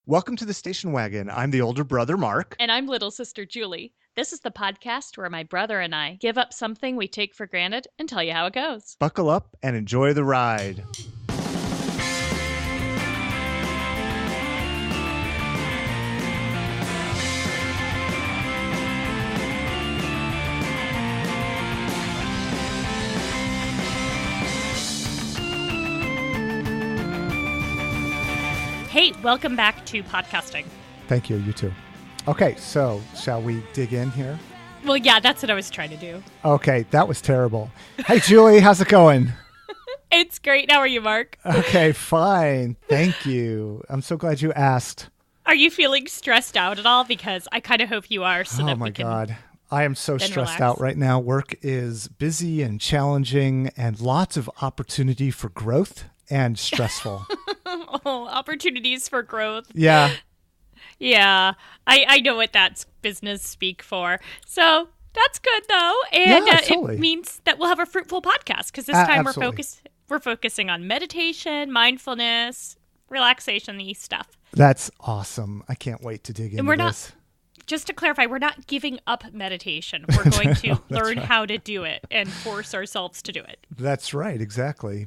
Welcome to the station wagon. I'm the older brother, Mark. And I'm little sister Julie. This is the podcast where my brother and I give up something we take for granted and tell you how it goes. Buckle up and enjoy the ride. Hey, welcome back to podcasting. Thank you, you too. Okay, so shall we dig in here? Well, yeah, that's what I was trying to do. Okay, that was terrible. Hey, Julie, how's it going? It's great. How are you, Mark? Okay, fine. Thank you. I'm so glad you asked. Are you feeling stressed out at all? Because I kind of hope you are. Oh my God. I am so stressed out right now. Work is busy and challenging and lots of opportunity for growth and stressful. Oh, opportunities for growth. Yeah. Yeah, I know what that's business speak for. So that's good, though. And yeah, totally. It means that we'll have a fruitful podcast because this time absolutely. we're focusing on meditation, mindfulness, relaxation, these stuff. That's awesome. I can't wait to dig into And we're this. Just to clarify, we're not giving up meditation. We're going to learn right. how to do it and force ourselves to do it. That's right. Exactly.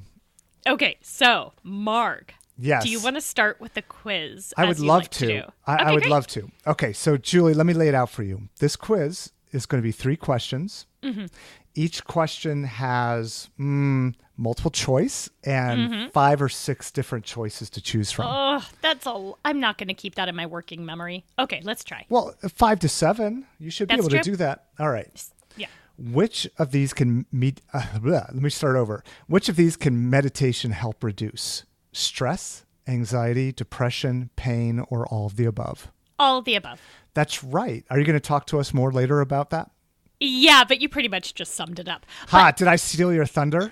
Okay, so Mark. Yes. Do you want to start with the quiz? I would love to. do? I would great. love to. Okay, so Julie, let me lay it out for you. This quiz is going to be 3 questions. Mm-hmm. Each question has multiple choice and 5 or 6 different choices to choose from. Oh, I'm not going to keep that in my working memory. Okay, let's try. Well, 5 to 7, you should be able to do that. All right. Yeah. Which of these can let me start over. Which of these can meditation help reduce? Stress, anxiety, depression, pain, or all of the above? All of the above. That's right. Are you going to talk to us more later about that? Yeah, but you pretty much just summed it up. Did I steal your thunder?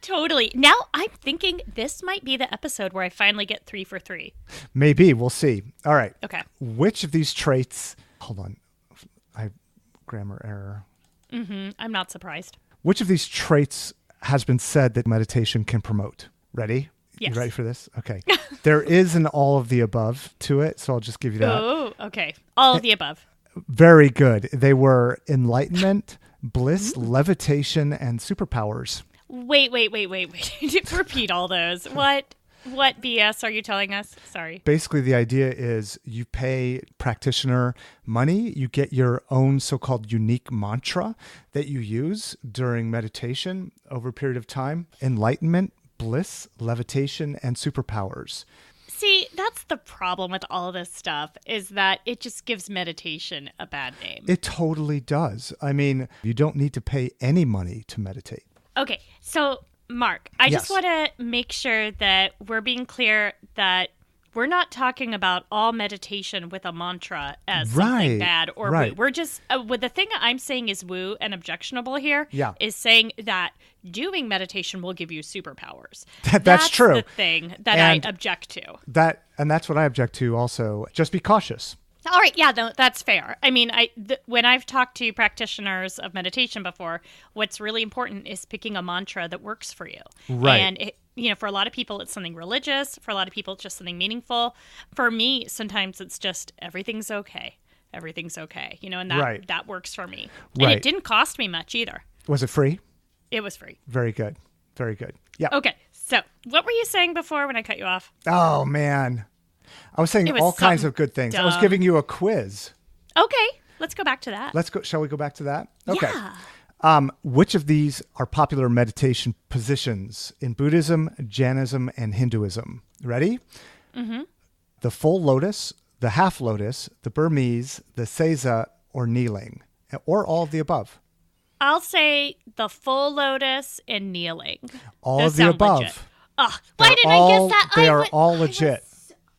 Totally. Now I'm thinking this might be the episode where I finally get 3 for 3. Maybe. We'll see. All right. Okay. Which of these traits... Hold on. Grammar error. I'm not surprised. Which of these traits has been said that meditation can promote? Ready? Yes. You ready for this? Okay. There is an all of the above to it, so I'll just give you that. Oh, okay. All of the above. Very good. They were enlightenment, bliss, levitation, and superpowers. Wait. Repeat all those. What BS are you telling us? Sorry. Basically, the idea is you pay practitioner money, you get your own so-called unique mantra that you use during meditation over a period of time. Enlightenment, bliss, levitation, and superpowers. See, that's the problem with all of this stuff is that it just gives meditation a bad name. It totally does. I mean, you don't need to pay any money to meditate. Okay, so Mark, I Yes. just want to make sure that we're being clear that we're not talking about all meditation with a mantra as something bad or woo. We're just, the thing I'm saying is woo and objectionable here is saying that doing meditation will give you superpowers. That's true. That's the thing that I object to. And that's what I object to also. Just be cautious. All right, yeah, no, that's fair. I mean, when I've talked to practitioners of meditation before, what's really important is picking a mantra that works for you. Right. And for a lot of people, it's something religious. For a lot of people, it's just something meaningful. For me, sometimes it's just everything's okay. Everything's okay. And that works for me. And it didn't cost me much either. Was it free? It was free. Very good. Very good. Yeah. Okay, so what were you saying before when I cut you off? Oh, man. I was saying all kinds of good things. Dumb. I was giving you a quiz. Okay, let's go back to that. Let's go. Shall we go back to that? Okay. Yeah. Which of these are popular meditation positions in Buddhism, Jainism, and Hinduism? Ready? Mm-hmm. The full lotus, the half lotus, the Burmese, the seiza, or kneeling, or all of the above. I'll say the full lotus and kneeling. All of the above. Legit. Why didn't I guess that? They are all legit.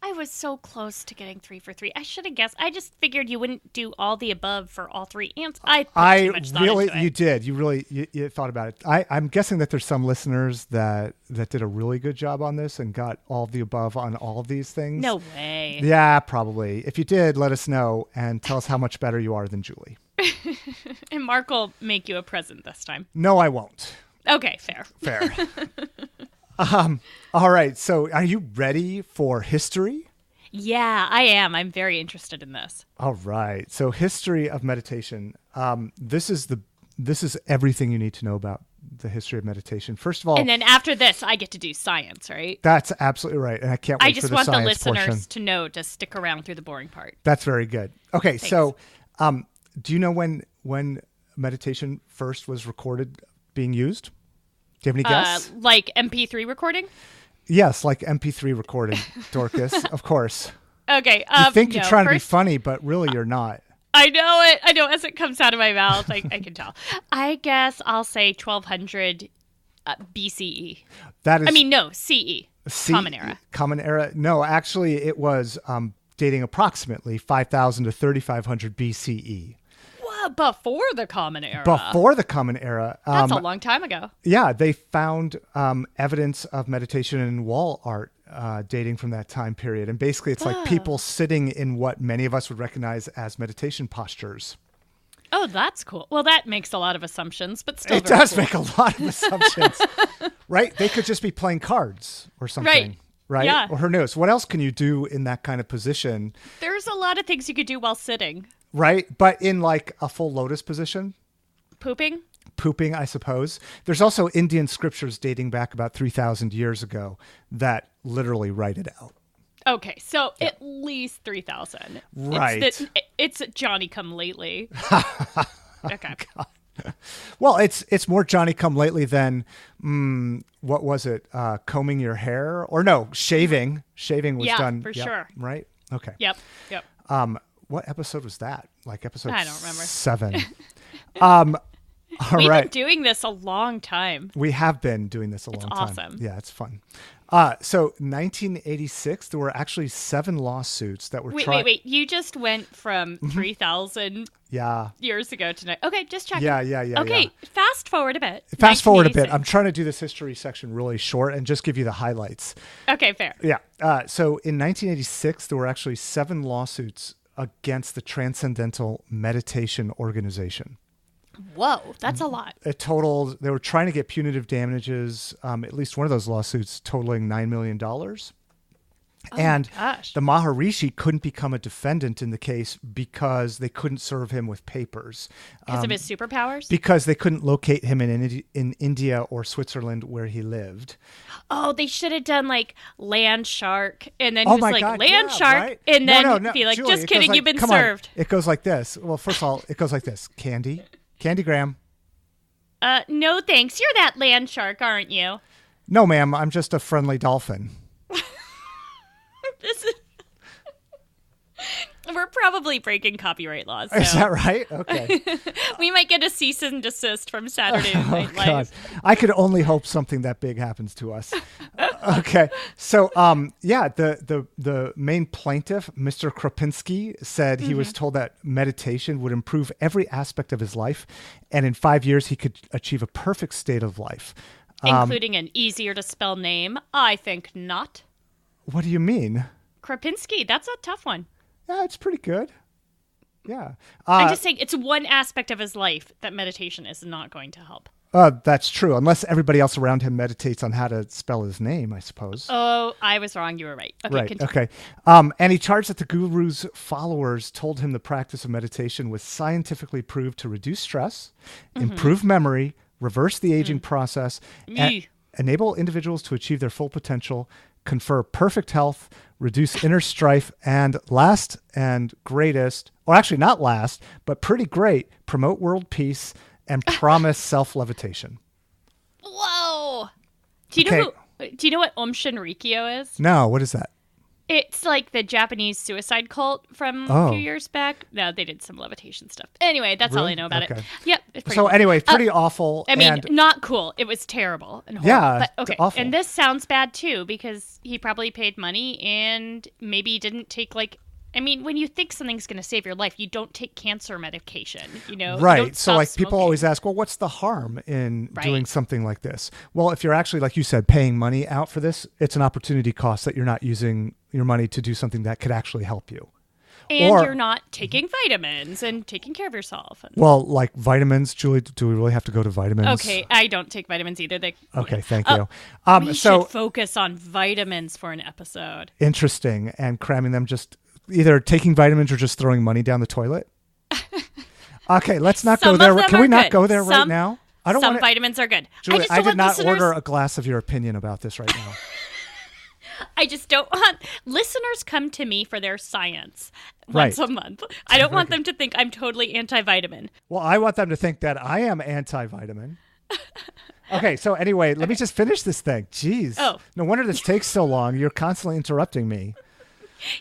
I was so close to getting 3 for 3. I should have guessed. I just figured you wouldn't do all the above for all 3 answers. I too much thought into it. You did. You really you thought about it. I'm guessing that there's some listeners that did a really good job on this and got all of the above on all of these things. No way. Yeah, probably. If you did, let us know and tell us how much better you are than Julie. And Mark will make you a present this time. No, I won't. Okay, fair. All right. So are you ready for history? Yeah, I am. I'm very interested in this. All right. So history of meditation. This is everything you need to know about the history of meditation. First of all, and then after this, I get to do science, right? That's absolutely right. And I can't wait for the science portion. I just want the listeners to know to stick around through the boring part. That's very good. Okay. Thanks. So, do you know when meditation first was recorded being used? Do you have any guess? Like MP3 recording? Yes, like MP3 recording, Dorcas, of course. Okay. You think you're trying to be funny, but really you're not. I know it. I know as it comes out of my mouth. I can tell. I guess I'll say 1200 BCE. That is. No, CE. Common Era. Common Era. No, actually, it was dating approximately 5,000 to 3,500 BCE. What? Before the Common Era. Before the Common Era. That's a long time ago. Yeah, they found evidence of meditation in wall art dating from that time period. And basically, it's like people sitting in what many of us would recognize as meditation postures. Oh, that's cool. Well, that makes a lot of assumptions, but still it does make a lot of assumptions. Right? They could just be playing cards or something. Right? Yeah. Or who knows? What else can you do in that kind of position? There's a lot of things you could do while sitting. Right? But in like a full lotus position? Pooping, I suppose. There's also Indian scriptures dating back about 3,000 years ago that literally write it out. Okay, so at least 3,000. Right. It's Johnny come lately. Okay. God. Well, it's more Johnny come lately than, what was it? Combing your hair? Or no, shaving. Shaving was done. For sure. Right? Okay. Yep. What episode was that? Like episode I don't remember. 7. We've been doing this a long time. We have been doing this a long time. It's awesome. Yeah, it's fun. So 1986, there were actually 7 lawsuits that were tried. Wait. You just went from 3,000 years ago to now. Okay, just checking. Yeah. Okay, fast forward a bit. Fast forward a bit. I'm trying to do this history section really short and just give you the highlights. Okay, fair. Yeah. So in 1986, there were actually 7 lawsuits against the Transcendental Meditation Organization. Whoa, that's a lot. They were trying to get punitive damages, at least one of those lawsuits totaling $9 million. And the Maharishi couldn't become a defendant in the case because they couldn't serve him with papers. Because of his superpowers? Because they couldn't locate him in India or Switzerland where he lived. Oh, they should have done like land shark. And then he was like, God, land shark. Right? And then be like, Julie, just kidding, like, you've been served. It goes like this. Well, first of all, it goes like this. Candy Graham. No thanks. You're that land shark, aren't you? No, ma'am. I'm just a friendly dolphin. We're probably breaking copyright laws. So. Is that right? Okay. We might get a cease and desist from Saturday Night Live. God. I could only hope something that big happens to us. Okay. So, the main plaintiff, Mr. Kropinski, said he was told that meditation would improve every aspect of his life, and in 5 years he could achieve a perfect state of life. Including an easier to spell name? I think not. What do you mean? Kropinski, that's a tough one. Yeah, it's pretty good. Yeah. I'm just saying it's one aspect of his life that meditation is not going to help. That's true, unless everybody else around him meditates on how to spell his name, I suppose. Oh, I was wrong. You were right. Okay, right. Continue. Okay. And he charged that the guru's followers told him the practice of meditation was scientifically proved to reduce stress, improve memory, reverse the aging process, and enable individuals to achieve their full potential, confer perfect health, reduce inner strife, and last and greatest, or actually not last, but pretty great, promote world peace and promise self-levitation. Whoa! Do you know what Om Shinrikyo is? No, what is that? It's like the Japanese suicide cult from a few years back. No, they did some levitation stuff. Anyway, that's all I know about it. Yep. It's so anyway, pretty awful. I mean, not cool. It was terrible and horrible. Yeah, but, okay. Awful. And this sounds bad too because he probably paid money and maybe didn't take when you think something's going to save your life, you don't take cancer medication, Right. So people always ask, well, what's the harm in doing something like this? Well, if you're actually, like you said, paying money out for this, it's an opportunity cost that you're not using your money to do something that could actually help you. And you're not taking vitamins and taking care of yourself. Well, like vitamins, Julie, do we really have to go to vitamins? Okay, I don't take vitamins either. Okay, thank you. We should focus on vitamins for an episode. Interesting. And cramming them, just either taking vitamins or just throwing money down the toilet? Okay, let's not go there. Can we not go there right now? Some vitamins are good. Julie, I did not order a glass of your opinion about this right now. I just don't want listeners come to me for their science once a month. I don't want them to think I'm totally anti-vitamin. Well, I want them to think that I am anti-vitamin. Okay, so anyway, let me just finish this thing. Jeez. Oh. No wonder this takes so long. You're constantly interrupting me.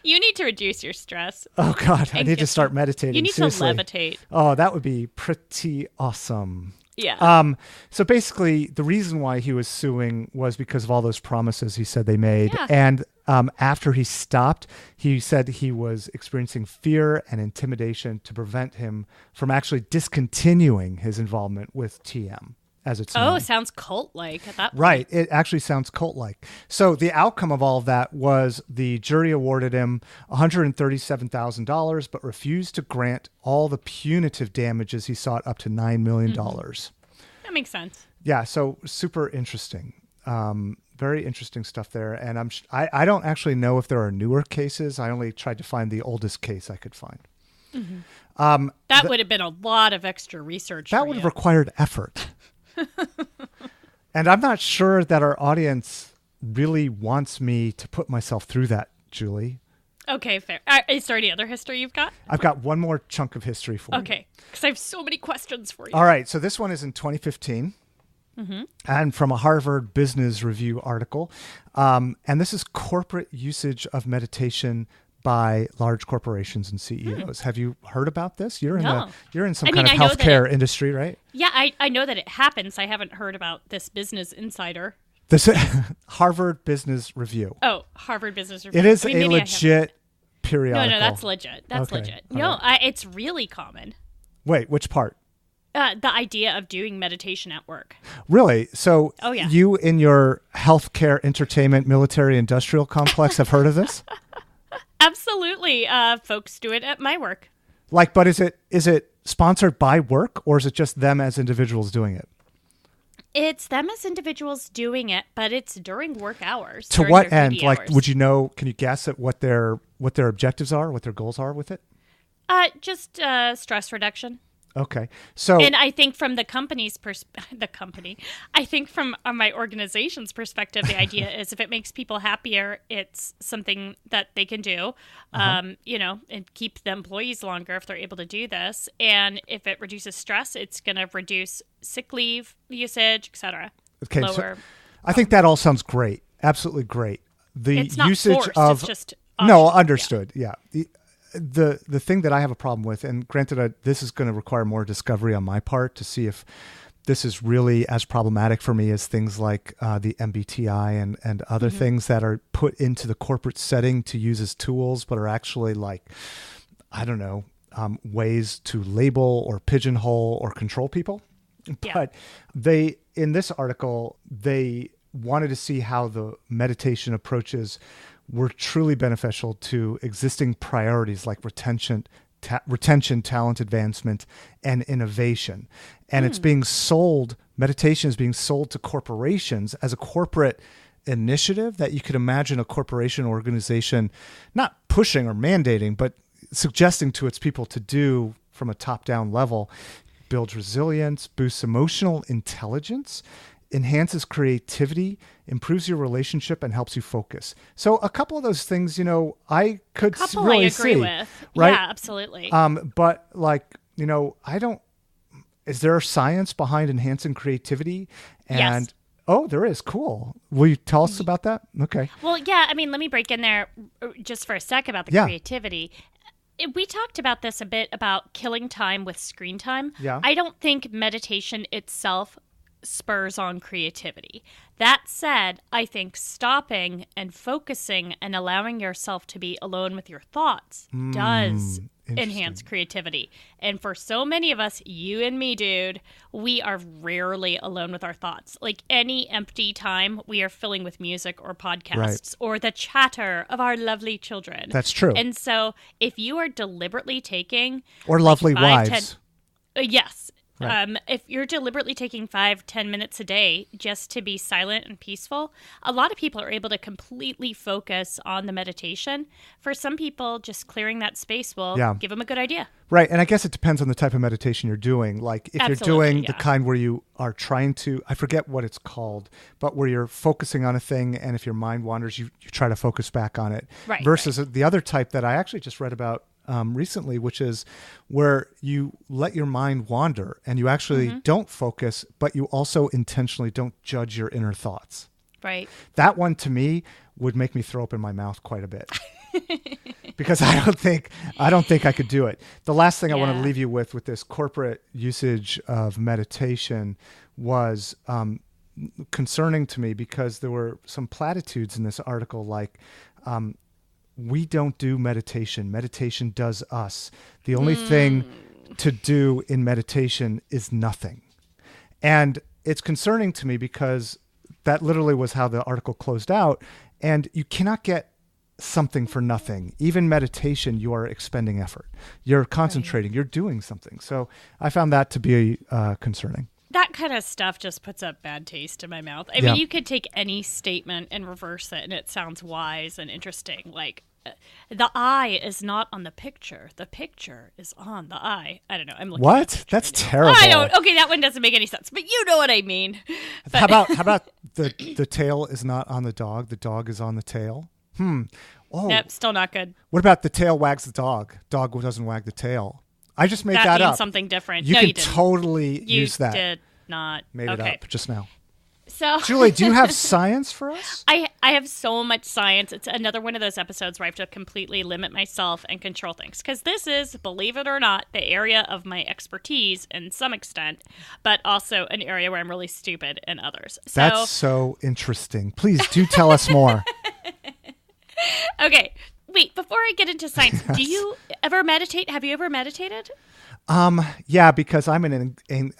You need to reduce your stress. Oh, God. I need to start meditating. You need Seriously. to levitate. Oh, that would be pretty awesome. Yeah. So basically, the reason why he was suing was because of all those promises he said they made. Yeah. And after he stopped, he said he was experiencing fear and intimidation to prevent him from actually discontinuing his involvement with TM. As it's known. Oh, it sounds cult-like at that point. Right. It actually sounds cult-like. So the outcome of all of that was the jury awarded him $137,000, but refused to grant all the punitive damages he sought, up to $9 million. That makes sense. Yeah. So super interesting. Very interesting stuff there. And I don't actually know if there are newer cases. I only tried to find the oldest case I could find. Mm-hmm. That would have been a lot of extra research. That would have required effort. And I'm not sure that our audience really wants me to put myself through that, Julie. Okay, fair. Is there any other history you've got? I've got one more chunk of history for you. Okay, because I have so many questions for you. All right, so this one is in 2015, and from a Harvard Business Review article. And this is corporate usage of meditation by large corporations and CEOs. Have you heard about this? You're in some kind of healthcare industry, right? Yeah, I know that it happens. I haven't heard about this Business Insider. This Harvard Business Review. Oh, Harvard Business Review. It is a legit periodical. No, that's legit. That's legit. No, it's really common. Wait, which part? The idea of doing meditation at work. Really? So yeah. You in your healthcare, entertainment, military, industrial complex have heard of this? Absolutely. Folks do it at my work. But is it sponsored by work, or is it just them as individuals doing it? It's them as individuals doing it, but it's during work hours. To what end? Would you know, can you guess at what their objectives are, what their goals are with it? Just stress reduction. Okay. So, and I think from the company's I think from my organization's perspective, the idea is if it makes people happier, it's something that they can do, and keep the employees longer if they're able to do this. And if it reduces stress, it's going to reduce sick leave usage, etc. Okay. So I think that all sounds great. Absolutely great. It's not usage forced, of it's just no, understood. Yeah. The thing that I have a problem with, and granted, this is going to require more discovery on my part to see if this is really as problematic for me as things like the MBTI and other things that are put into the corporate setting to use as tools, but are actually ways to label or pigeonhole or control people. Yeah. But in this article, they wanted to see how the meditation approaches were truly beneficial to existing priorities like retention, talent advancement, and innovation. And it's being sold, meditation is being sold to corporations as a corporate initiative that you could imagine a corporation organization not pushing or mandating, but suggesting to its people to do from a top-down level. Builds resilience, boosts emotional intelligence, enhances creativity, improves your relationship, and helps you focus. So a couple of those things, I could really see. With. Right? Yeah, absolutely. But is there science behind enhancing creativity? And yes. Oh, there is. Cool. Will you tell us about that? Okay. Well, yeah, let me break in there just for a sec about the creativity. We talked about this a bit about killing time with screen time. Yeah. I don't think meditation itself spurs on creativity. That said, I think stopping and focusing and allowing yourself to be alone with your thoughts does enhance creativity. And for so many of us, you and me, dude, we are rarely alone with our thoughts. Like any empty time, we are filling with music or podcasts or the chatter of our lovely children. That's true. And so if you are deliberately taking... Or lovely wives. Yes. Right. If you're deliberately taking 5-10 minutes a day just to be silent and peaceful, a lot of people are able to completely focus on the meditation. For some people, just clearing that space will give them a good idea. Right. And I guess it depends on the type of meditation you're doing. Like if you're doing the kind where you are trying to, I forget what it's called, but where you're focusing on a thing, and if your mind wanders, you try to focus back on it. Right. Versus the other type that I actually just read about recently, which is where you let your mind wander and you actually don't focus, but you also intentionally don't judge your inner thoughts. Right. That one to me would make me throw up in my mouth quite a bit. Because I don't think I could do it. The last thing I want to leave you with this corporate usage of meditation was concerning to me, because there were some platitudes in this article like, we don't do meditation. Meditation does us. The only thing to do in meditation is nothing. And it's concerning to me because that literally was how the article closed out. And you cannot get something for nothing. Even meditation, you are expending effort. You're concentrating. You're doing something. So I found that to be concerning. That kind of stuff just puts a bad taste in my mouth. I mean, you could take any statement and reverse it, and it sounds wise and interesting. Like, the eye is not on the picture. The picture is on the eye. I don't know. I'm looking. What? That's terrible. I don't. Okay, that one doesn't make any sense. But you know what I mean. But how about the tail is not on the dog? The dog is on the tail. Oh. Nope, still not good. What about the tail wags the dog? Dog doesn't wag the tail. I just made that up. That means something different. You no, can you didn't. totally use that. You did not. Made it up just now. So, Julie, do you have science for us? I have so much science. It's another one of those episodes where I have to completely limit myself and control things. Because this is, believe it or not, the area of my expertise in some extent, but also an area where I'm really stupid in others. That's so interesting. Please do tell us more. Okay. Wait, before I get into science, do you ever meditate? Have you ever meditated? Yeah, because I'm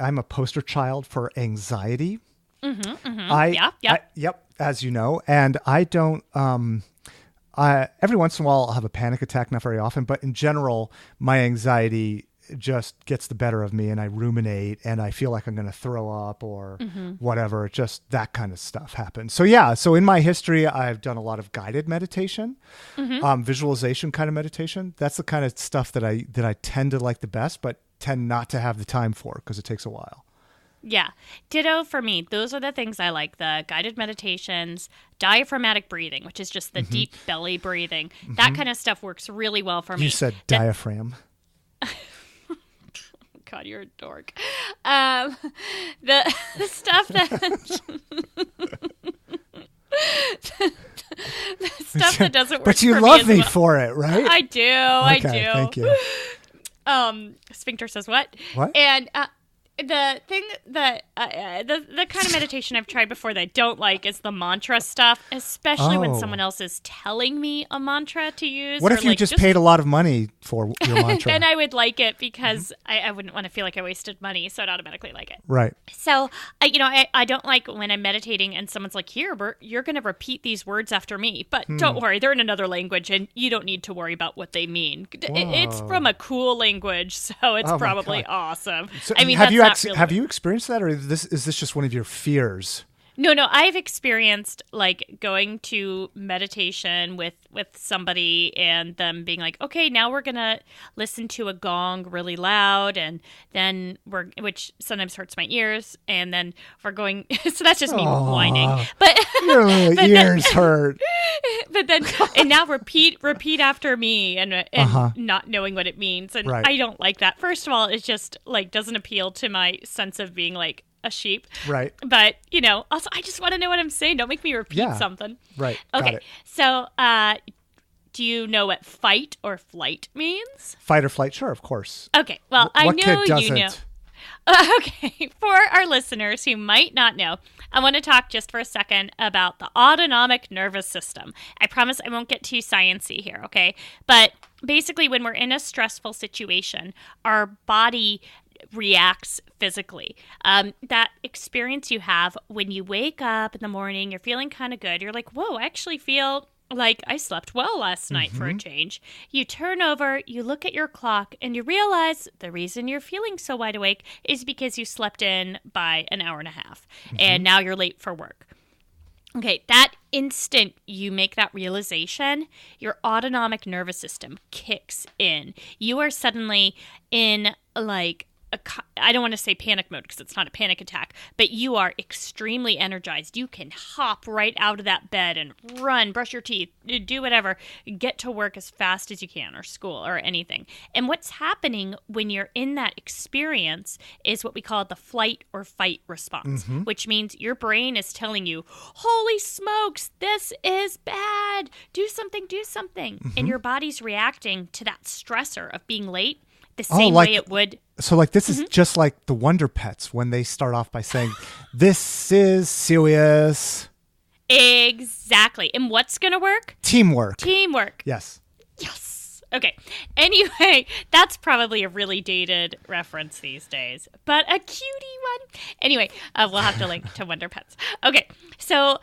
a poster child for anxiety. Yep, as you know, and I don't. Every once in a while, I'll have a panic attack, not very often, but in general, my anxiety just gets the better of me, and I ruminate, and I feel like I'm going to throw up or whatever. Just that kind of stuff happens. So yeah, so in my history, I've done a lot of guided meditation, visualization kind of meditation. That's the kind of stuff that I tend to like the best, but tend not to have the time for because it takes a while. Yeah. Ditto for me. Those are the things I like. The guided meditations, diaphragmatic breathing, which is just the deep belly breathing. That kind of stuff works really well for me. You said diaphragm. God, you're a dork. The stuff that... the stuff that doesn't work but you for love me me for it, right? I do. Okay, I do. Thank you. Sphincter says what? What? And the thing that the kind of meditation I've tried before that I don't like is the mantra stuff, especially when someone else is telling me a mantra to use. What if you just paid a lot of money for your mantra? Then I would like it because I wouldn't want to feel like I wasted money, so I'd automatically like it. Right. So, I don't like when I'm meditating and someone's like, here, Bert, you're going to repeat these words after me. But don't worry, they're in another language and you don't need to worry about what they mean. It's from a cool language, so it's probably awesome. So I mean, have you experienced that, or is this just one of your fears? No, I've experienced like going to meditation with somebody and them being like, okay, now we're going to listen to a gong really loud, and then which sometimes hurts my ears, and then we're going, so that's just me whining. But your ears hurt. But then, and now repeat after me, and not knowing what it means. And I don't like that. First of all, it just like doesn't appeal to my sense of being like a sheep. Right. But, also I just want to know what I'm saying. Don't make me repeat something. Right. Okay. So, do you know what fight or flight means? Fight or flight? Sure, of course. Okay. Well, I know you know. Okay. For our listeners who might not know, I want to talk just for a second about the autonomic nervous system. I promise I won't get too sciencey here, okay? But basically, when we're in a stressful situation, our body reacts physically. That experience you have when you wake up in the morning, you're feeling kind of good. You're like, whoa, I actually feel like I slept well last night for a change. You turn over, you look at your clock, and you realize the reason you're feeling so wide awake is because you slept in by an hour and a half, and now you're late for work. Okay, that instant you make that realization, your autonomic nervous system kicks in. You are suddenly in like I don't want to say panic mode because it's not a panic attack, but you are extremely energized. You can hop right out of that bed and run, brush your teeth, do whatever, get to work as fast as you can, or school or anything. And what's happening when you're in that experience is what we call the flight or fight response, which means your brain is telling you, holy smokes, this is bad. Do something, do something. And your body's reacting to that stressor of being late the same way it would. So like this is just like the Wonder Pets when they start off by saying, this is serious. Exactly. And what's going to work? Teamwork. Yes. Okay. Anyway, that's probably a really dated reference these days, but a cutie one. Anyway, we'll have to link to Wonder Pets. Okay. So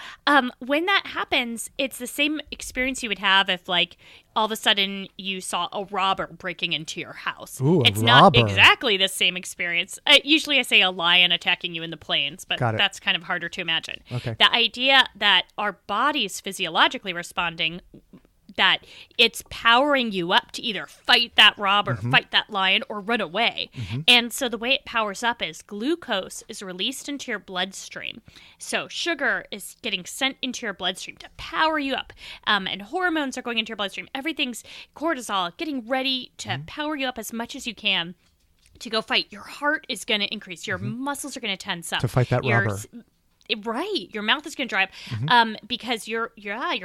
when that happens, it's the same experience you would have if like all of a sudden you saw a robber breaking into your house. Ooh, it's robber. Not exactly the same experience. Usually I say a lion attacking you in the plains, but that's kind of harder to imagine. Okay. The idea that our body's physiologically responding, that it's powering you up to either fight that robber, fight that lion, or run away. And so the way it powers up is glucose is released into your bloodstream. So sugar is getting sent into your bloodstream to power you up. And hormones are going into your bloodstream. Everything's cortisol, getting ready to power you up as much as you can to go fight. Your heart is going to increase. Your muscles are going to tense up. To fight that robber. Right. Your mouth is going to dry up because your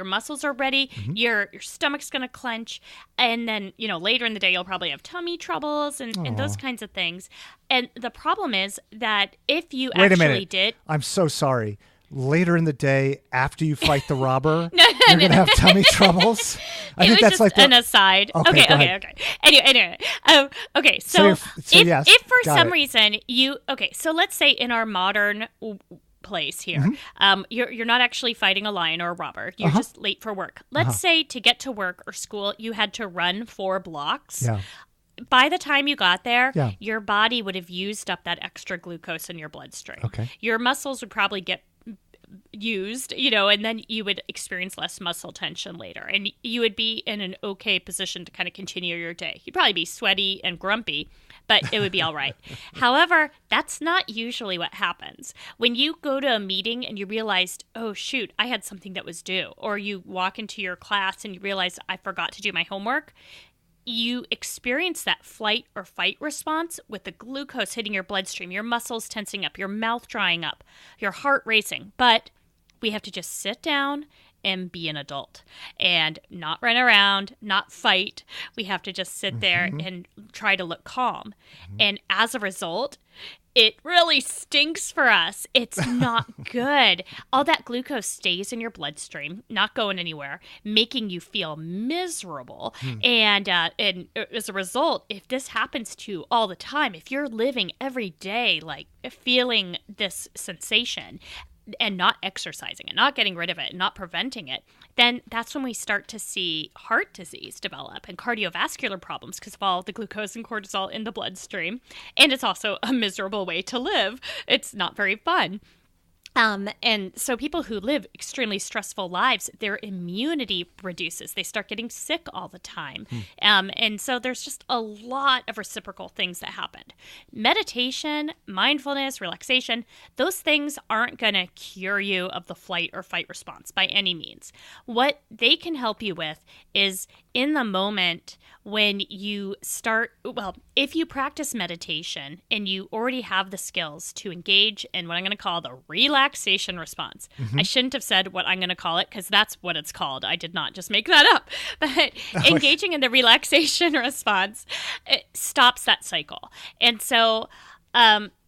muscles are ready. Your stomach's going to clench. And then, later in the day, you'll probably have tummy troubles and those kinds of things. And the problem is that if you Wait actually a minute. did... I'm so sorry. Later in the day, after you fight the robber, you're going to have tummy troubles? I think that's like an aside. Okay. Anyway. Okay, so if for some reason you... Okay, so let's say in our modern... place here. You're not actually fighting a lion or a robber. You're just late for work. Let's say to get to work or school, you had to run 4 blocks. Yeah. By the time you got there, your body would have used up that extra glucose in your bloodstream. Okay. Your muscles would probably get used, and then you would experience less muscle tension later. And you would be in an okay position to kind of continue your day. You'd probably be sweaty and grumpy, but it would be all right. However, that's not usually what happens. When you go to a meeting and you realized, oh, shoot, I had something that was due, or you walk into your class and you realize I forgot to do my homework, you experience that flight or fight response with the glucose hitting your bloodstream, your muscles tensing up, your mouth drying up, your heart racing. But we have to just sit down and be an adult and not run around, not fight. We have to just sit there and try to look calm. And as a result, it really stinks for us. It's not good. All that glucose stays in your bloodstream, not going anywhere, making you feel miserable. And as a result, if this happens to you all the time, if you're living every day like feeling this sensation, and not exercising and not getting rid of it and not preventing it, then that's when we start to see heart disease develop and cardiovascular problems because of all the glucose and cortisol in the bloodstream. And it's also a miserable way to live. It's not very fun. And so people who live extremely stressful lives, their immunity reduces. They start getting sick all the time. And so there's just a lot of reciprocal things that happen. Meditation, mindfulness, relaxation, those things aren't going to cure you of the flight or fight response by any means. What they can help you with is in the moment when you start, if you practice meditation and you already have the skills to engage in what I'm going to call the relaxation response. I shouldn't have said what I'm going to call it because that's what it's called. I did not just make that up. But engaging in the relaxation response, it stops that cycle. And so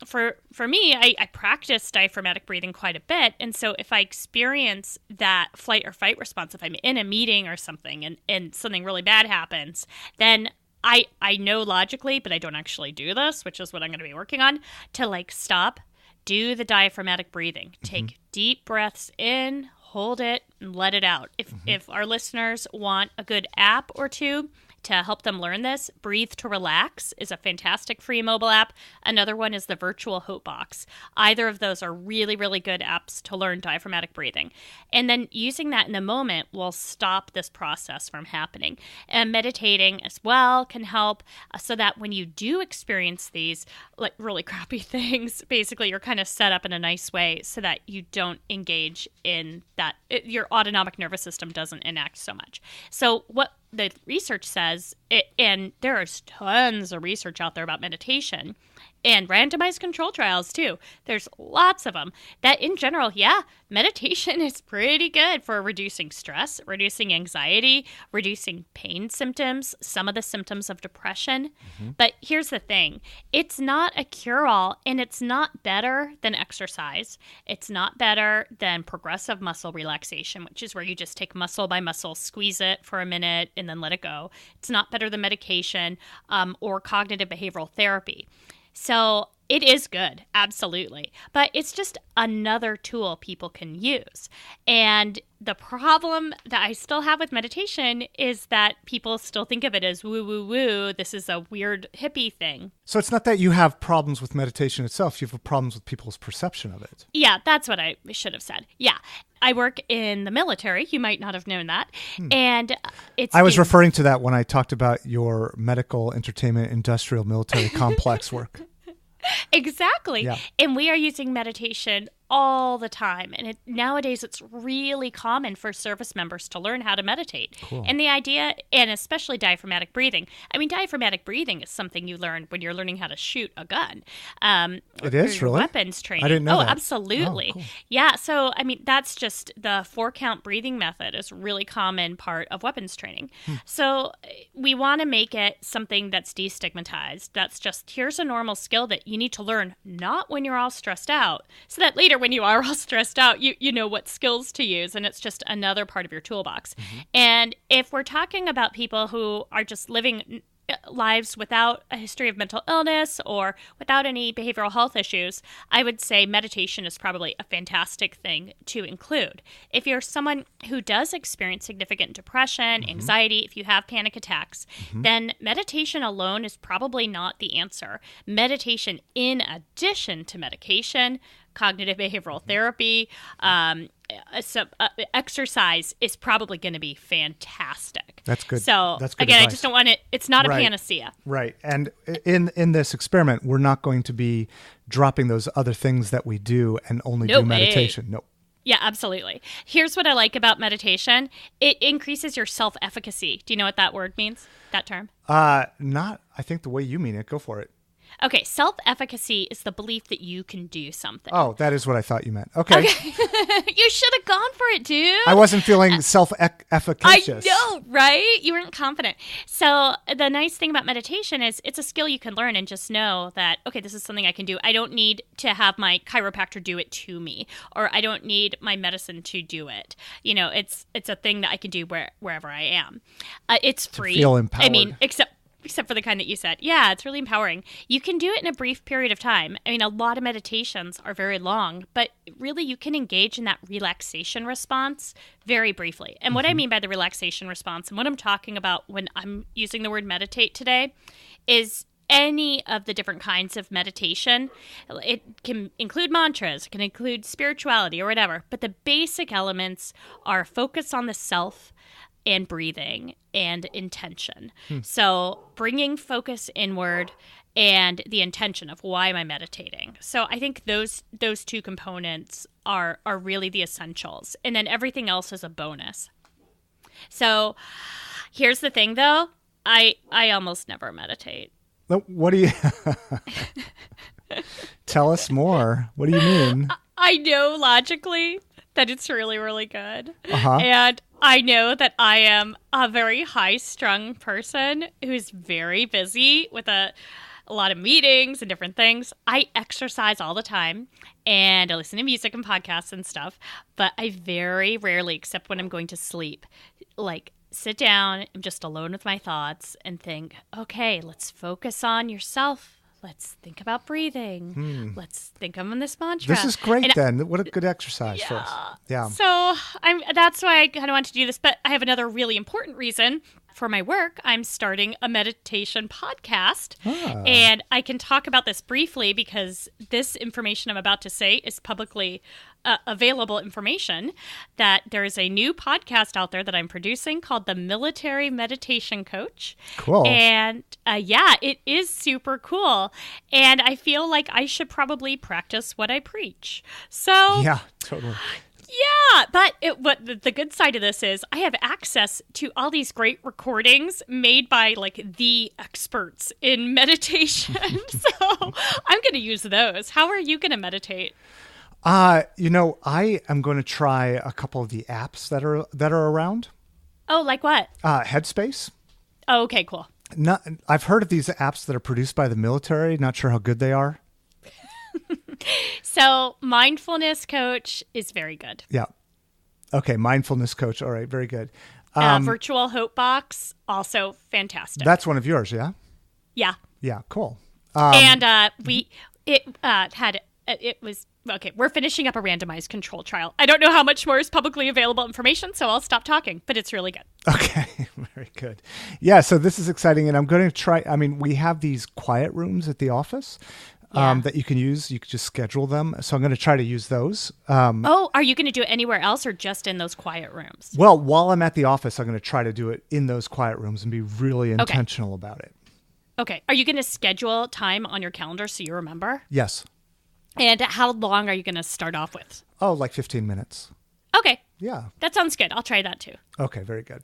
For me, I practice diaphragmatic breathing quite a bit. And so if I experience that flight or fight response, if I'm in a meeting or something and something really bad happens, then I know logically, but I don't actually do this, which is what I'm going to be working on, to like stop, do the diaphragmatic breathing, take deep breaths in, hold it, and let it out. If our listeners want a good app or two to help them learn this, Breathe to Relax is a fantastic free mobile app. Another one is the Virtual Hope Box. Either of those are really, really good apps to learn diaphragmatic breathing. And then using that in the moment will stop this process from happening. And meditating as well can help so that when you do experience these like really crappy things, basically you're kind of set up in a nice way so that you don't engage in that. Your autonomic nervous system doesn't enact so much. So what the research says, and there is tons of research out there about meditation and randomized control trials too. There's lots of them that in general, meditation is pretty good for reducing stress, reducing anxiety, reducing pain symptoms, some of the symptoms of depression. But here's the thing. It's not a cure-all, and it's not better than exercise. It's not better than progressive muscle relaxation, which is where you just take muscle by muscle, squeeze it for a minute, and then let it go. It's not better than medication or cognitive behavioral therapy. So it is good, absolutely. But it's just another tool people can use. And the problem that I still have with meditation is that people still think of it as woo, woo, woo. This is a weird hippie thing. So it's not that you have problems with meditation itself. You have problems with people's perception of it. Yeah, that's what I should have said. Yeah. I work in the military. You might not have known that. And I was referring to that when I talked about your medical, entertainment, industrial, military complex work. Exactly. Yeah. And we are using meditation all the time. And nowadays it's really common for service members to learn how to meditate. Cool. And the idea, and especially diaphragmatic breathing. I mean, diaphragmatic breathing is something you learn when you're learning how to shoot a gun. It is, really? Weapons training. I didn't know that. Absolutely. Oh, cool. Yeah. So, I mean, that's just the 4-count breathing method is a really common part of weapons training. So we want to make it something that's destigmatized. That's just, here's a normal skill that you need to learn, not when you're all stressed out, so that later when you are all stressed out, you know what skills to use, and it's just another part of your toolbox. And if we're talking about people who are just living lives without a history of mental illness or without any behavioral health issues, I would say meditation is probably a fantastic thing to include. If you're someone who does experience significant depression, anxiety, if you have panic attacks, then meditation alone is probably not the answer. Meditation in addition to medication, cognitive behavioral therapy, exercise is probably going to be fantastic. That's good. So that's good again, advice. I just don't want it. It's not a panacea. Right. And in this experiment, we're not going to be dropping those other things that we do and only do meditation. Nope. Yeah, absolutely. Here's what I like about meditation. It increases your self-efficacy. Do you know what that word means? That term? Not, I think the way you mean it. Go for it. Okay, self-efficacy is the belief that you can do something. Oh, that is what I thought you meant. Okay. You should have gone for it, dude. I wasn't feeling self-efficacious. I know, right? You weren't confident. So the nice thing about meditation is it's a skill you can learn and just know that, okay, this is something I can do. I don't need to have my chiropractor do it to me, or I don't need my medicine to do it. You know, it's a thing that I can do wherever I am. It's free. To feel empowered. I mean, except for the kind that you said. Yeah, it's really empowering. You can do it in a brief period of time. I mean, a lot of meditations are very long, but really you can engage in that relaxation response very briefly. And what I mean by the relaxation response, and what I'm talking about when I'm using the word meditate today, is any of the different kinds of meditation. It can include mantras, it can include spirituality or whatever, but the basic elements are focus on the self and breathing and intention. So bringing focus inward and the intention of why am I meditating. So I think those two components are really the essentials. And then everything else is a bonus. So here's the thing though, I almost never meditate. What do you tell us more? What do you mean? I know logically that it's really, really good. And I know that I am a very high-strung person who's very busy with a a lot of meetings and different things. I exercise all the time and I listen to music and podcasts and stuff, but I very rarely, except when I'm going to sleep, like sit down, I'm just alone with my thoughts and think, okay, let's focus on yourself. Let's think about breathing. Let's think of this mantra. This is great then. What a good exercise for us. Yeah. So that's why I kind of want to do this. But I have another really important reason. For my work, I'm starting a meditation podcast. And I can talk about this briefly because this information I'm about to say is publicly available information, that there is a new podcast out there that I'm producing called the Military Meditation Coach. Cool. And it is super cool. And I feel like I should probably practice what I preach. So yeah, totally. Yeah, but what the good side of this is I have access to all these great recordings made by like the experts in meditation. So I'm going to use those. How are you going to meditate? I am going to try a couple of the apps that are around. Oh, like what? Headspace. Oh, okay, cool. I've heard of these apps that are produced by the military. Not sure how good they are. So Mindfulness Coach is very good. Yeah. Okay. Mindfulness Coach. All right. Very good. Virtual Hope Box, also fantastic. That's one of yours. Yeah. Yeah. Yeah. Cool. And it was okay. We're finishing up a randomized control trial. I don't know how much more is publicly available information, so I'll stop talking, but it's really good. Okay. Very good. Yeah. So this is exciting. And I'm going to try, we have these quiet rooms at the office. That you can use. You can just schedule them. So I'm going to try to use those. Are you going to do it anywhere else or just in those quiet rooms? Well, while I'm at the office, I'm going to try to do it in those quiet rooms and be really intentional about it. Okay. Are you going to schedule time on your calendar so you remember? Yes. And how long are you going to start off with? Oh, like 15 minutes. Okay. Yeah. That sounds good. I'll try that too. Okay. Very good.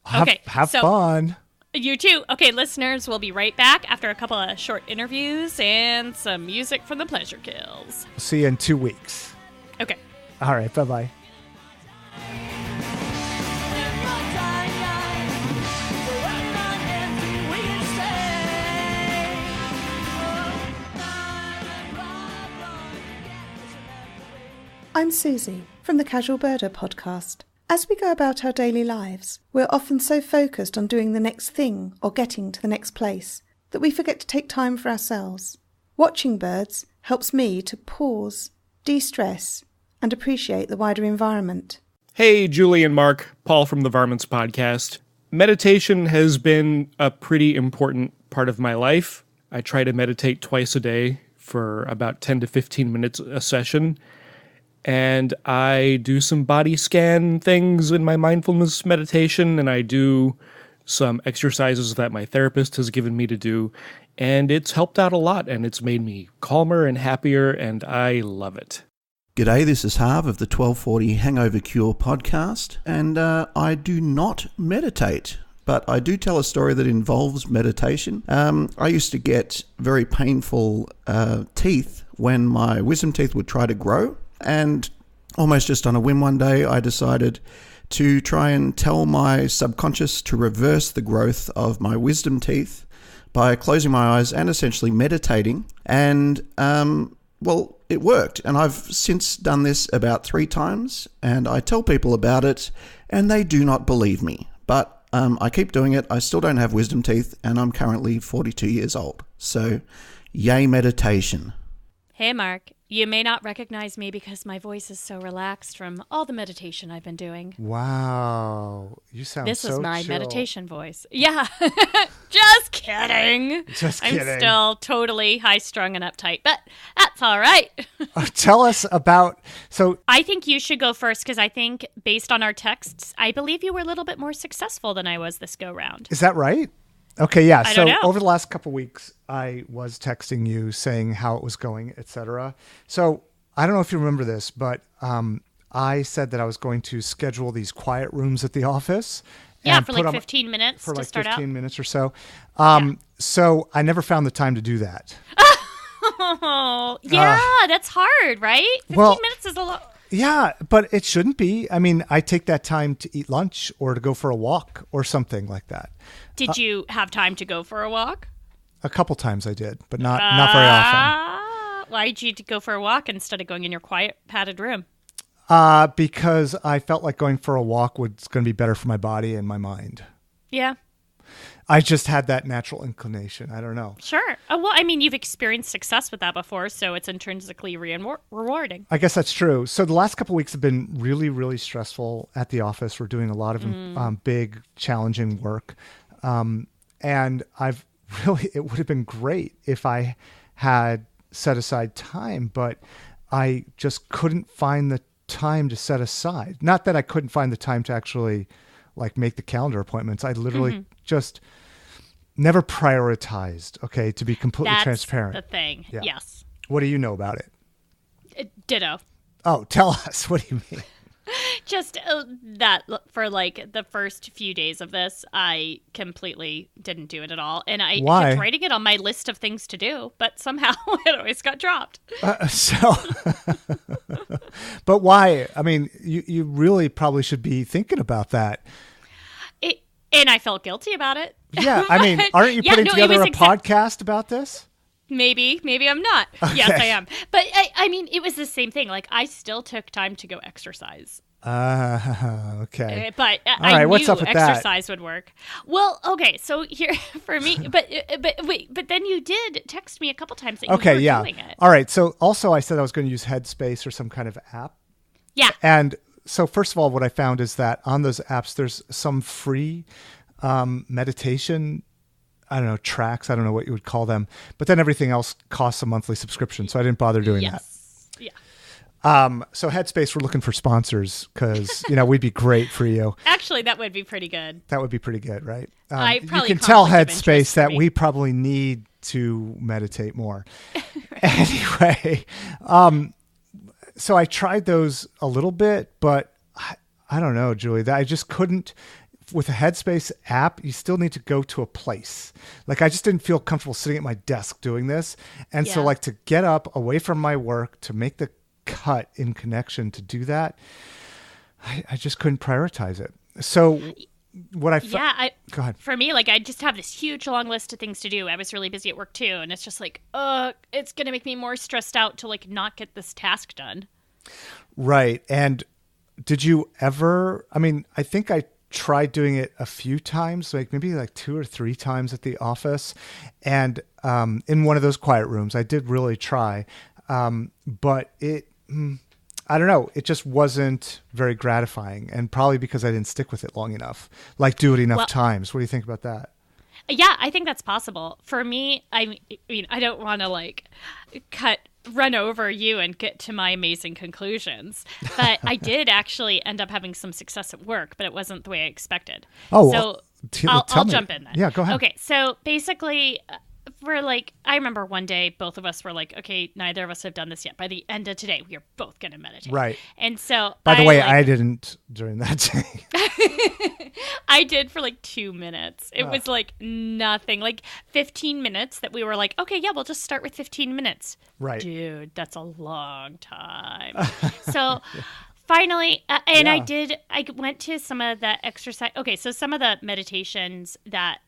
Have so, fun. You too. Okay, listeners, we'll be right back after a couple of short interviews and some music from the Pleasure Kills. See you in 2 weeks. Okay. All right. Bye-bye. I'm Suzy from the Casual Birder podcast. As we go about our daily lives, we're often so focused on doing the next thing or getting to the next place that we forget to take time for ourselves. Watching birds helps me to pause, de-stress, and appreciate the wider environment. Hey, Julie and Mark, Paul from the Varmints podcast. Meditation has been a pretty important part of my life. I try to meditate twice a day for about 10 to 15 minutes a session. And I do some body scan things in my mindfulness meditation, and I do some exercises that my therapist has given me to do, and it's helped out a lot, and it's made me calmer and happier, and I love it. G'day, this is Harvey of the 1240 Hangover Cure podcast, and I do not meditate, but I do tell a story that involves meditation. I used to get very painful teeth when my wisdom teeth would try to grow. And almost just on a whim one day, I decided to try and tell my subconscious to reverse the growth of my wisdom teeth by closing my eyes and essentially meditating. And, it worked. And I've since done this about 3 times, and I tell people about it, and they do not believe me. But I keep doing it. I still don't have wisdom teeth, and I'm currently 42 years old. So, yay meditation. Hey, Mark. You may not recognize me because my voice is so relaxed from all the meditation I've been doing. Wow. You sound so This is my chill. meditation voice. Yeah. Just kidding. Just kidding. I'm still totally high-strung and uptight, but that's all right. Tell us about... I think you should go first because I think, based on our texts, I believe you were a little bit more successful than I was this go-round. Is that right? Okay, yeah. I don't know. Over the last couple of weeks, I was texting you saying how it was going, etc. So I don't know if you remember this, but I said that I was going to schedule these quiet rooms at the office. Yeah, for like 15 minutes for to like start 15 out. minutes or so. So I never found the time to do that. Oh, yeah, that's hard, right? 15 minutes is a lot. Yeah, but it shouldn't be. I mean, I take that time to eat lunch or to go for a walk or something like that. Did you have time to go for a walk? A couple times I did, but not very often. Why'd you go for a walk instead of going in your quiet, padded room? Because I felt like going for a walk was going to be better for my body and my mind. Yeah. I just had that natural inclination. I don't know. Sure. Well, I mean, you've experienced success with that before, so it's intrinsically rewarding. I guess that's true. So the last couple of weeks have been really, really stressful at the office. We're doing a lot of big, challenging work. And it would have been great if I had set aside time, but I just couldn't find the time to set aside. Not that I couldn't find the time to actually like make the calendar appointments. I literally just never prioritized, okay, to be completely transparent. That's the thing. Yeah. Yes. What do you know about it? Ditto. Oh, tell us. What do you mean? Just that for like the first few days of this, I completely didn't do it at all. And I kept writing it on my list of things to do, but somehow it always got dropped. But why? I mean, you really probably should be thinking about that. And I felt guilty about it. Yeah. I mean, aren't you putting together a podcast about this? Maybe I'm not. Okay. Yes, I am. But I mean, it was the same thing. Like, I still took time to go exercise. Okay. But I knew what's up with exercise would work. Well, okay. So here for me, but wait, but then you did text me a couple times that you were doing it. All right. So also I said I was going to use Headspace or some kind of app. Yeah. And so first of all, what I found is that on those apps, there's some free meditation, I don't know, tracks. I don't know what you would call them. But then everything else costs a monthly subscription. So I didn't bother doing that. Yeah. So Headspace, we're looking for sponsors because, we'd be great for you. Actually, that would be pretty good. That would be pretty good, right? You can tell Headspace that we probably need to meditate more. Anyway, so I tried those a little bit, but I don't know, Julie, I just couldn't. With a Headspace app, you still need to go to a place. Like, I just didn't feel comfortable sitting at my desk doing this. And so, like, to get up away from my work, to make the cut in connection to do that, I just couldn't prioritize it. So what I go ahead. For me, like, I just have this huge long list of things to do. I was really busy at work too, and it's just like, it's gonna make me more stressed out to like not get this task done. Right. And did you ever? I mean, I think I tried doing it a few times, like maybe like 2 or 3 times at the office, and in one of those quiet rooms. I did really try, but I don't know. It just wasn't very gratifying, and probably because I didn't stick with it long enough, like do it enough times. What do you think about that? Yeah, I think that's possible. For me, I mean, I don't want to like run over you and get to my amazing conclusions, but I did actually end up having some success at work, but it wasn't the way I expected. Oh, so I'll jump in then. Yeah, go ahead. Okay, so basically, we're like, I remember one day both of us were like, okay, neither of us have done this yet. By the end of today, we are both going to meditate. Right. And so by the way, I didn't during that day. I did for like 2 minutes. It was like nothing, like 15 minutes that we were like, okay, yeah, we'll just start with 15 minutes. Right. Dude, that's a long time. So finally, I went to some of the exercise. Okay, so some of the meditations that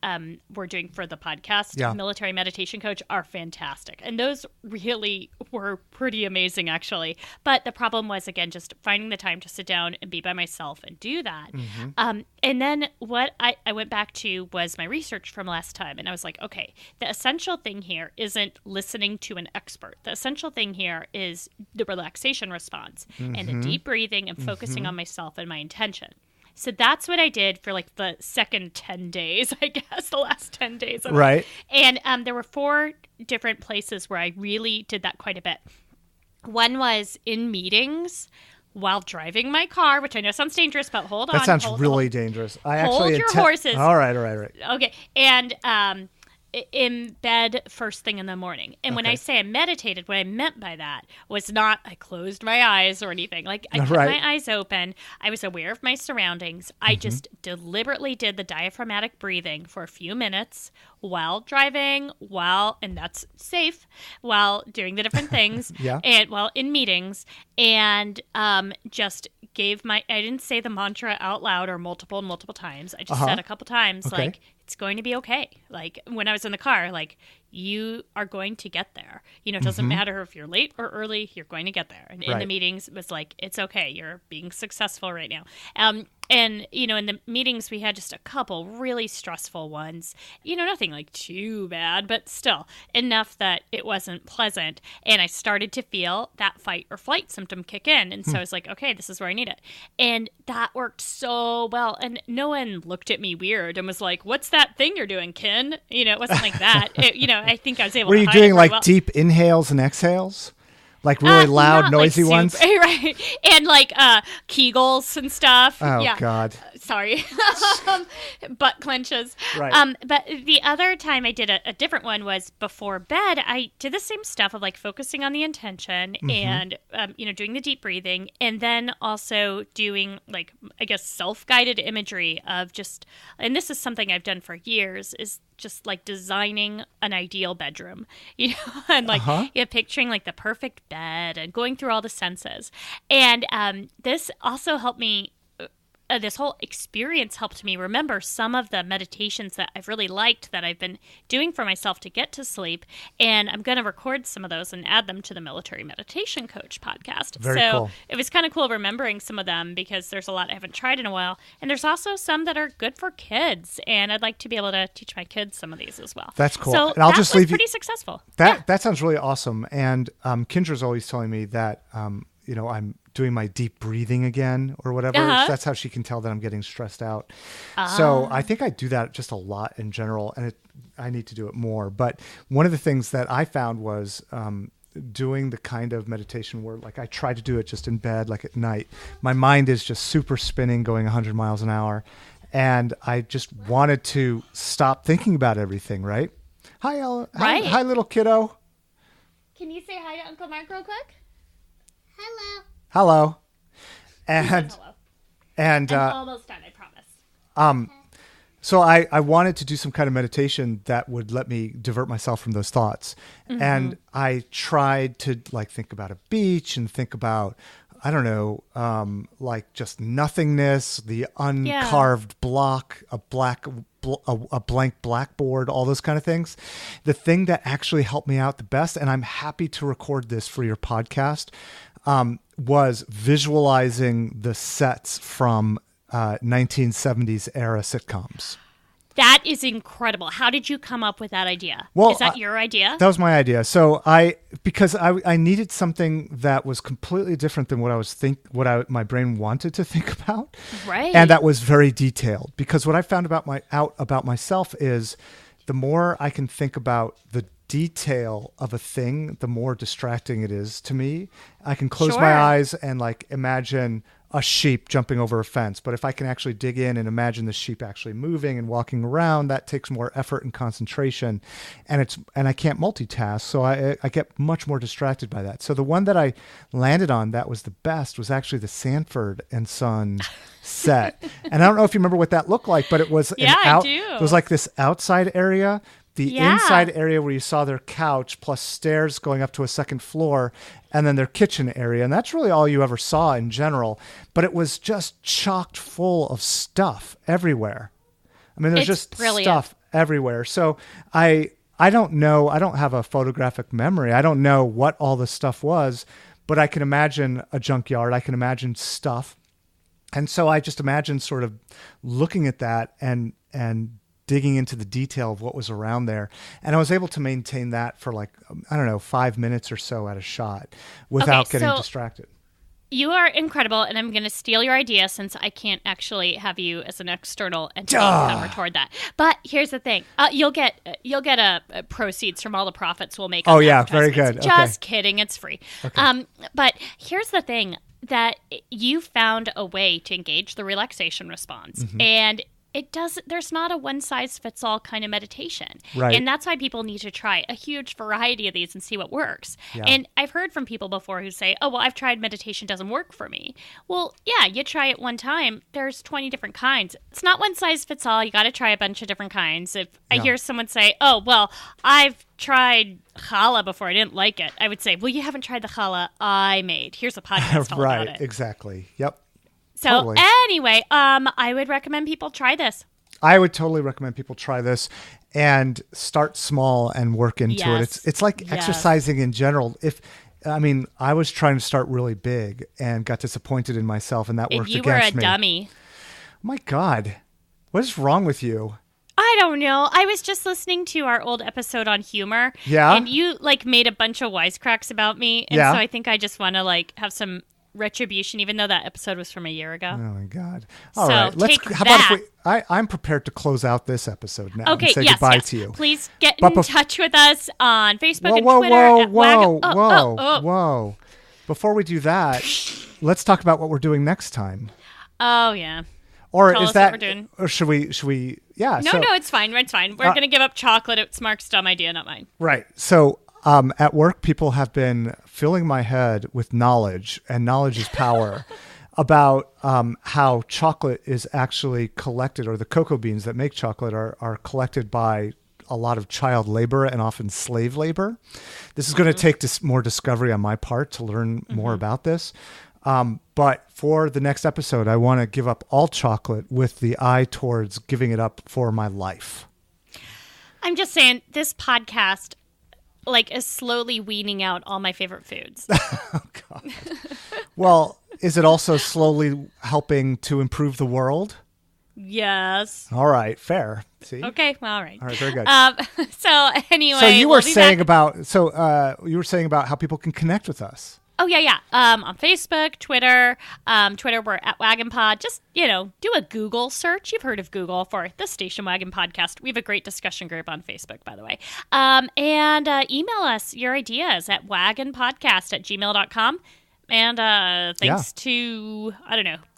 we're doing for the podcast, Military Meditation Coach, are fantastic. And those really were pretty amazing, actually. But the problem was, again, just finding the time to sit down and be by myself and do that. Mm-hmm. And then what I went back to was my research from last time. And I was like, okay, the essential thing here isn't listening to an expert. The essential thing here is the relaxation response and the deep breathing and focusing on myself and my intention. So that's what I did for like the second 10 days, I guess, the last 10 days. Right. And there were 4 different places where I really did that quite a bit. One was in meetings while driving my car, which I know sounds dangerous, but hold on. That sounds really dangerous. Hold your horses. All right. Okay. And in bed first thing in the morning. And when I say I meditated, what I meant by that was not I closed my eyes or anything. Like I kept my eyes open. I was aware of my surroundings. I just deliberately did the diaphragmatic breathing for a few minutes while driving, and that's safe, while doing the different things, and while in meetings, and just gave I didn't say the mantra out loud or multiple times. I just said a couple times, like, it's going to be okay. Like when I was in the car, like, you are going to get there. You know, it doesn't matter if you're late or early, you're going to get there. And in the meetings, it was like, it's okay. You're being successful right now. And, you know, in the meetings, we had just a couple really stressful ones. You know, nothing like too bad, but still enough that it wasn't pleasant. And I started to feel that fight or flight symptom kick in. And so I was like, okay, this is where I need it. And that worked so well. And no one looked at me weird and was like, what's that thing you're doing, Ken? You know, it wasn't like that. You know, I think I was able to hide it. Were you doing like well. deep inhales and exhales? Like really loud, noisy ones? Right. And like Kegels and stuff. Oh, yeah. God. Sorry. Butt clenches. Right. But the other time I did a different one was before bed. I did the same stuff of like focusing on the intention and, you know, doing the deep breathing. And then also doing like, I guess, self-guided imagery of just, and this is something I've done for years, is just like designing an ideal bedroom, you know, and like picturing like the perfect bed and going through all the senses. And this also helped me. This whole experience helped me remember some of the meditations that I've really liked that I've been doing for myself to get to sleep. And I'm going to record some of those and add them to the Military Meditation Coach podcast. Very so cool. It was kind of cool remembering some of them because there's a lot I haven't tried in a while. And there's also some that are good for kids. And I'd like to be able to teach my kids some of these as well. That's cool. So and I'll that just was leave pretty successful. That sounds really awesome. And Kendra's always telling me that, you know, I'm doing my deep breathing again or whatever. That's how she can tell that I'm getting stressed out. So I think I do that just a lot in general, and I need to do it more. But one of the things that I found was doing the kind of meditation where like I try to do it just in bed, like at night. My mind is just super spinning, going 100 miles an hour. And I just wanted to stop thinking about everything, right? Hi, Ella. Right. Hi, little kiddo. Can you say hi to Uncle Mark real quick? Hello. And Hello. And I'm almost done, I promise. So I wanted to do some kind of meditation that would let me divert myself from those thoughts. And I tried to like think about a beach and think about, I don't know, like just nothingness, the uncarved block, a blank blackboard, all those kind of things. The thing that actually helped me out the best, and I'm happy to record this for your podcast, was visualizing the sets from 1970s era sitcoms. That is incredible. How did you come up with that idea? Well, is that your idea? That was my idea. So because I needed something that was completely different than what my brain wanted to think about. Right. And that was very detailed, because what I found about myself is the more I can think about the detail of a thing, the more distracting it is to me. I can close my eyes and like imagine a sheep jumping over a fence. But if I can actually dig in and imagine the sheep actually moving and walking around, that takes more effort and concentration. And I can't multitask. So I get much more distracted by that. So the one that I landed on that was the best was actually the Sanford and Sons set. And I don't know if you remember what that looked like, but it was I do. It was like this outside area. The inside area where you saw their couch plus stairs going up to a second floor, and then their kitchen area. And that's really all you ever saw in general. But it was just chocked full of stuff everywhere. I mean, there's just brilliant stuff everywhere. So I don't know. I don't have a photographic memory. I don't know what all the stuff was, but I can imagine a junkyard. I can imagine stuff. And so I just imagined sort of looking at that and digging into the detail of what was around there. And I was able to maintain that for like, I don't know, 5 minutes or so at a shot without getting distracted. You are incredible, and I'm going to steal your idea since I can't actually have you as an external entity come toward that. But here's the thing: you'll get proceeds from all the profits we'll make. Oh yeah, very good. Just kidding, it's free. Okay. But here's the thing: that you found a way to engage the relaxation response, and there's not a one-size-fits-all kind of meditation. Right. And that's why people need to try a huge variety of these and see what works. Yeah. And I've heard from people before who say, oh, well, I've tried meditation, doesn't work for me. Well, yeah, you try it one time. There's 20 different kinds. It's not one-size-fits-all. You got to try a bunch of different kinds. If I hear someone say, oh, well, I've tried challah before, I didn't like it, I would say, well, you haven't tried the challah I made. Here's a podcast all about it. Right, exactly. Yep. So totally. Anyway, I would recommend people try this. I would totally recommend people try this and start small and work into it. It's like exercising in general. I was trying to start really big and got disappointed in myself, and that worked against me. You were a dummy. Oh my God. What is wrong with you? I don't know. I was just listening to our old episode on humor. Yeah. And you made a bunch of wisecracks about me. And so I think I just want to have some retribution, even though that episode was from a year ago. Oh my God. All right. I'm prepared to close out this episode now and say goodbye to you. Please get in touch with us on Facebook and Twitter. Whoa. Before we do that, let's talk about what we're doing next time. Oh, yeah. Or Tell is us that, what we're doing. Or should we, yeah. No, it's fine. It's fine. We're going to give up chocolate. It's Mark's dumb idea, not mine. Right. So at work, people have been filling my head with knowledge, and knowledge is power, about how chocolate is actually collected, or the cocoa beans that make chocolate are collected by a lot of child labor and often slave labor. This is going to take more discovery on my part to learn more about this. But for the next episode, I want to give up all chocolate with the eye towards giving it up for my life. I'm just saying, this podcast is slowly weaning out all my favorite foods. Oh, God. Well, is it also slowly helping to improve the world? Yes. All right. Fair. See? Okay. Well, all right. All right. Very good. So anyway, so you were saying about how people can connect with us. Oh, yeah. On Facebook, Twitter, we're at Wagon Pod. Just, do a Google search. You've heard of Google for the Station Wagon Podcast. We have a great discussion group on Facebook, by the way. And email us your ideas at wagonpodcast@gmail.com. And thanks to,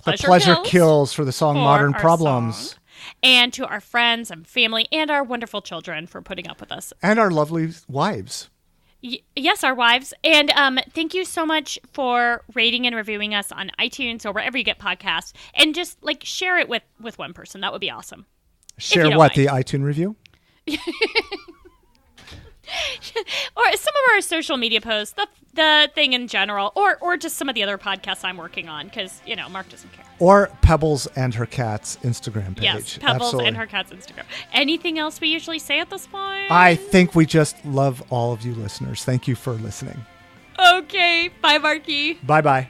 Pleasure Kills for the song Modern Problems. Song. And to our friends and family and our wonderful children for putting up with us. And our lovely wives. Yes, our wives. And thank you so much for rating and reviewing us on iTunes or wherever you get podcasts. And just share it with one person. That would be awesome. Share what? Mind. The iTunes review? Or some of our social media posts, the thing in general, or just some of the other podcasts I'm working on, because, Mark doesn't care. Or Pebbles and her cat's Instagram page. Yes, Pebbles and her cat's Instagram. Anything else we usually say at this point? I think we just love all of you listeners. Thank you for listening. Okay. Bye, Marky. Bye-bye.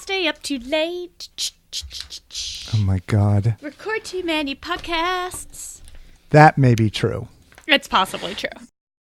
Stay up too late. Oh my God. Record too many podcasts. That may be true. It's possibly true.